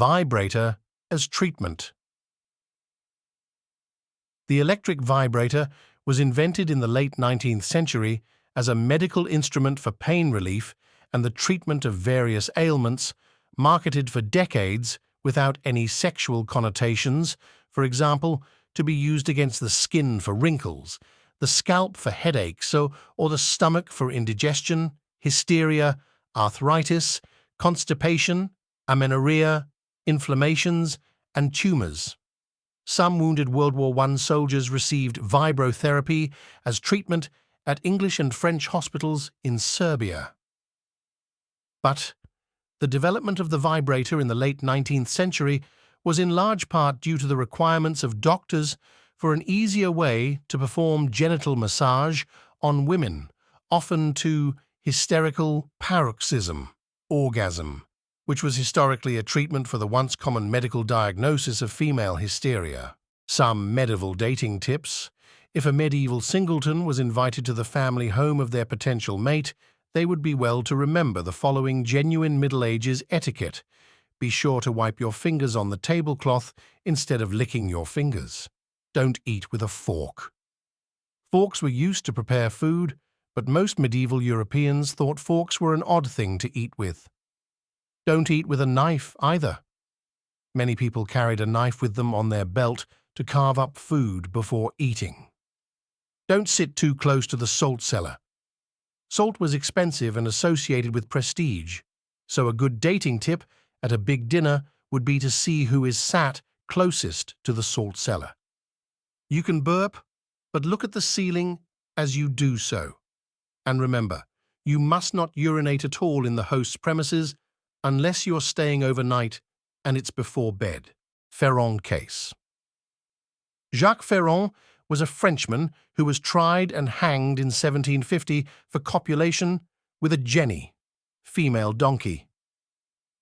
Vibrator as treatment. The electric vibrator was invented in the late 19th century as a medical instrument for pain relief and the treatment of various ailments, marketed for decades without any sexual connotations, for example, to be used against the skin for wrinkles, the scalp for headaches, or the stomach for indigestion, hysteria, arthritis, constipation, amenorrhea, inflammations, and tumors. Some wounded World War I soldiers received vibrotherapy as treatment at English and French hospitals in Serbia. But the development of the vibrator in the late 19th century was in large part due to the requirements of doctors for an easier way to perform genital massage on women, often to hysterical paroxysm, orgasm, which was historically a treatment for the once common medical diagnosis of female hysteria. Some medieval dating tips: if a medieval singleton was invited to the family home of their potential mate, they would be well to remember the following genuine Middle Ages etiquette. Be sure to wipe your fingers on the tablecloth instead of licking your fingers. Don't eat with a fork. Forks were used to prepare food, but most medieval Europeans thought forks were an odd thing to eat with. Don't eat with a knife either. Many people carried a knife with them on their belt to carve up food before eating. Don't sit too close to the salt cellar. Salt was expensive and associated with prestige, so a good dating tip at a big dinner would be to see who is sat closest to the salt cellar. You can burp, but look at the ceiling as you do so. And remember, you must not urinate at all in the host's premises unless you're staying overnight and it's before bed. Ferrand case. Jacques Ferrand was a Frenchman who was tried and hanged in 1750 for copulation with a jenny, female donkey.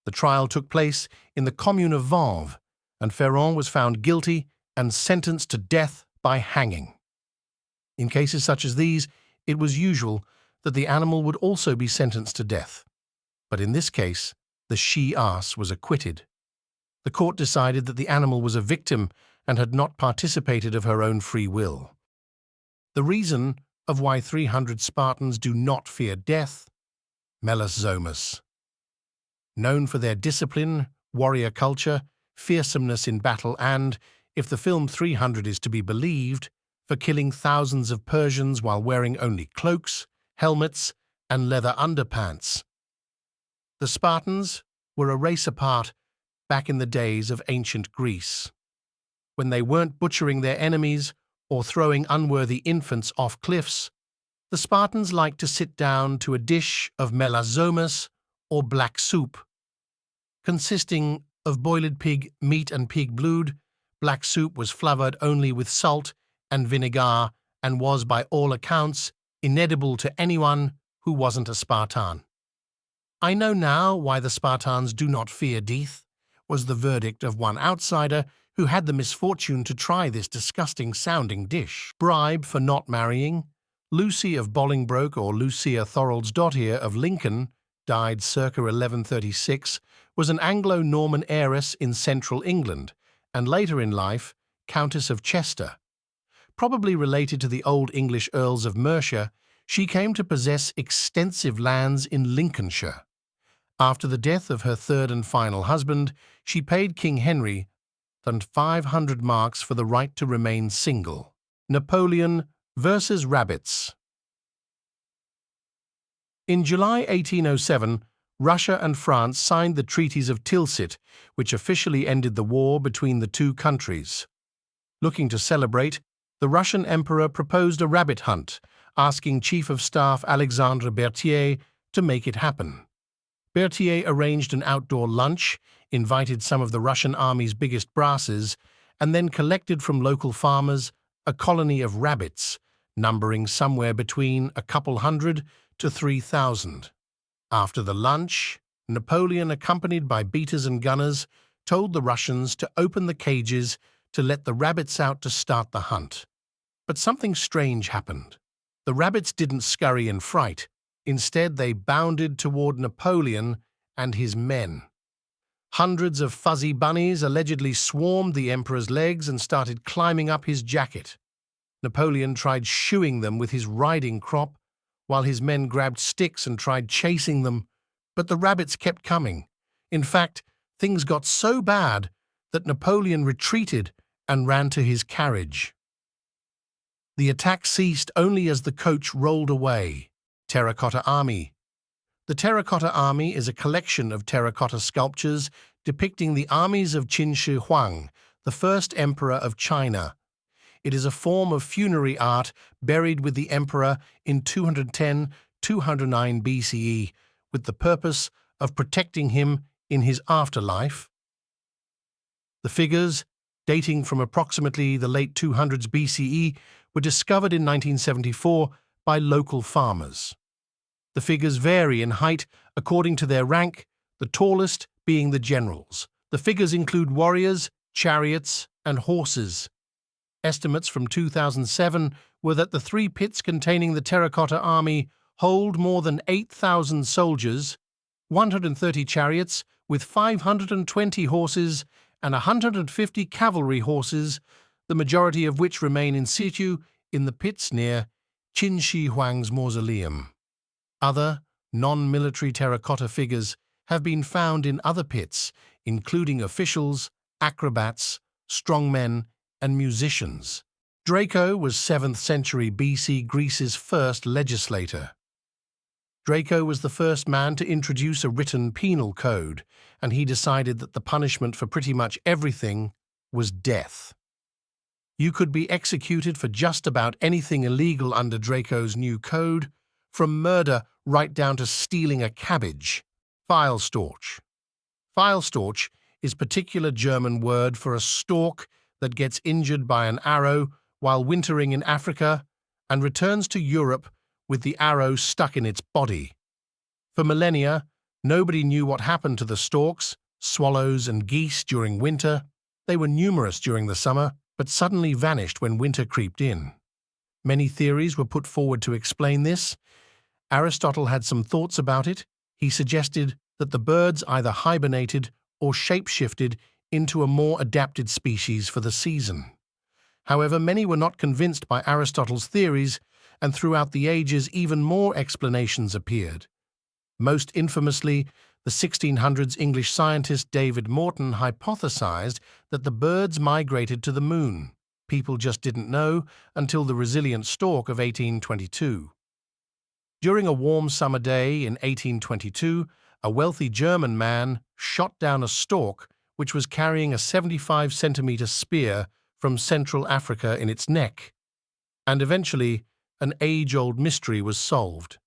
The trial took place in the commune of Vanves, and Ferrand was found guilty and sentenced to death by hanging. In cases such as these, it was usual that the animal would also be sentenced to death. But in this case, the she-ass was acquitted. The court decided that the animal was a victim and had not participated of her own free will. The reason of why 300 Spartans do not fear death: melaszomas. Known for their discipline, warrior culture, fearsomeness in battle, and, if the film 300 is to be believed, for killing thousands of Persians while wearing only cloaks, helmets, and leather underpants. The Spartans were a race apart back in the days of ancient Greece. When they weren't butchering their enemies or throwing unworthy infants off cliffs, the Spartans liked to sit down to a dish of melaszomas or black soup. Consisting of boiled pig meat and pig blood, black soup was flavored only with salt and vinegar and was, by all accounts, inedible to anyone who wasn't a Spartan. "I know now why the Spartans do not fear death," was the verdict of one outsider who had the misfortune to try this disgusting-sounding dish. Bribe for not marrying. Lucy of Bolingbroke, or Lucia Thoroldsdottir of Lincoln, died circa 1136, was an Anglo-Norman heiress in central England, and later in life, Countess of Chester. Probably related to the Old English Earls of Mercia, she came to possess extensive lands in Lincolnshire. After the death of her third and final husband, she paid King Henry 500 marks for the right to remain single. Napoleon versus rabbits. In July 1807, Russia and France signed the treaties of Tilsit, which officially ended the war between the two countries. Looking to celebrate, the Russian emperor proposed a rabbit hunt, asking Chief of Staff Alexandre Berthier to make it happen. Berthier arranged an outdoor lunch, invited some of the Russian army's biggest brasses, and then collected from local farmers a colony of rabbits, numbering somewhere between a couple hundred to 3,000. After the lunch, Napoleon, accompanied by beaters and gunners, told the Russians to open the cages to let the rabbits out to start the hunt. But something strange happened. The rabbits didn't scurry in fright. Instead, they bounded toward Napoleon and his men. Hundreds of fuzzy bunnies allegedly swarmed the emperor's legs and started climbing up his jacket. Napoleon tried shooing them with his riding crop, while his men grabbed sticks and tried chasing them, but the rabbits kept coming. In fact, things got so bad that Napoleon retreated and ran to his carriage. The attack ceased only as the coach rolled away. Terracotta Army. The Terracotta Army is a collection of terracotta sculptures depicting the armies of Qin Shi Huang, the first emperor of China. It is a form of funerary art buried with the emperor in 210-209 BCE with the purpose of protecting him in his afterlife. The figures, dating from approximately the late 200s BCE, were discovered in 1974 by local farmers. The figures vary in height according to their rank, the tallest being the generals. The figures include warriors, chariots, and horses. Estimates from 2007 were that the 3 pits containing the Terracotta Army hold more than 8,000 soldiers, 130 chariots with 520 horses, and 150 cavalry horses, the majority of which remain in situ in the pits near Qin Shi Huang's mausoleum. Other, non-military terracotta figures have been found in other pits, including officials, acrobats, strongmen, and musicians. Draco was 7th century BC Greece's first legislator. Draco was the first man to introduce a written penal code, and he decided that the punishment for pretty much everything was death. You could be executed for just about anything illegal under Draco's new code, from murder right down to stealing a cabbage. Pfeilstorch. Pfeilstorch is a particular German word for a stork that gets injured by an arrow while wintering in Africa and returns to Europe with the arrow stuck in its body. For millennia, nobody knew what happened to the storks, swallows, and geese during winter. They were numerous during the summer, but suddenly vanished when winter creeped in. Many theories were put forward to explain this. Aristotle had some thoughts about it. He suggested that the birds either hibernated or shape-shifted into a more adapted species for the season. However, many were not convinced by Aristotle's theories, and throughout the ages even more explanations appeared. Most infamously, the 1600s English scientist David Morton hypothesized that the birds migrated to the moon. People just didn't know until the resilient stork of 1822. During a warm summer day in 1822, a wealthy German man shot down a stork which was carrying a 75-centimeter spear from Central Africa in its neck, and eventually an age-old mystery was solved.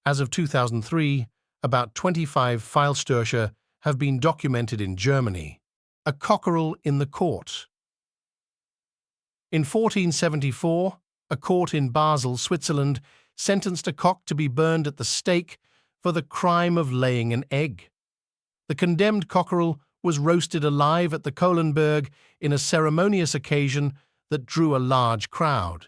As of 2003, about 25 Pfeilstörche have been documented in Germany. A cockerel in the court. In 1474, a court in Basel, Switzerland, sentenced a cock to be burned at the stake for the crime of laying an egg. The condemned cockerel was roasted alive at the Kohlenberg in a ceremonious occasion that drew a large crowd.